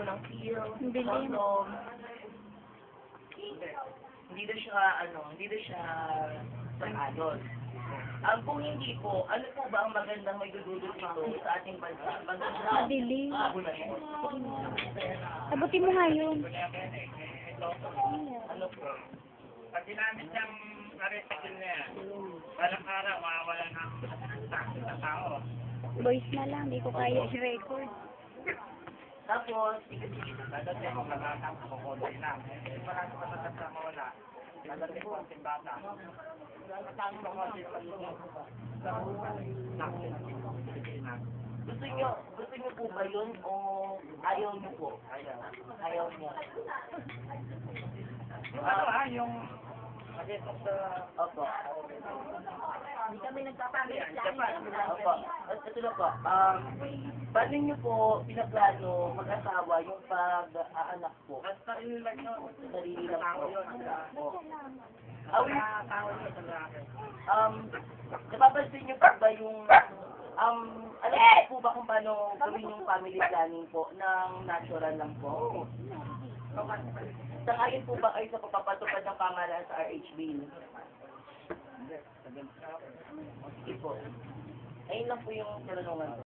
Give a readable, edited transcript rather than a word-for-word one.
po ng pill, Bili. condom. Hindi na siya, hindi na siya pang-ayon. Kung hindi po, ano po ba ang magandang may dudulot nito sa ating bansa? Maganda. Mabili. Sabutin mo nga yun. Ano po? Pag ginamit niyang aritikil na yan, walang araw, mawawala ng taxi sa tao. Voice na lang, di ko kaya i-record. Tapos, Dadating ako matatang ko konti lang. Marami pa natatang mawala. Dadating ko ang bata. Natang ko konti pa yun. gusto niyo po ba yun o ayaw niyo po? Ayaw niyo. Yung yung mag-itok sa... Opo. Hindi kami nagpapalit Opo. Ito na po. Paano niyo po pinaplano mag-asawa yung pag-aanak po? At sarili lang yun. Sarili lang Tao po. yun. Opo. Tao yun sa lalaki. Napapansin niyo po ba yung, alam niyo po ba kung paano gawin yung family planning po ng natural lang po? Sangayon po ba kayo sa pagpapatupad ng pamahalaan sa RH Bill? Sige po. Ayun lang po yung karunungan ko.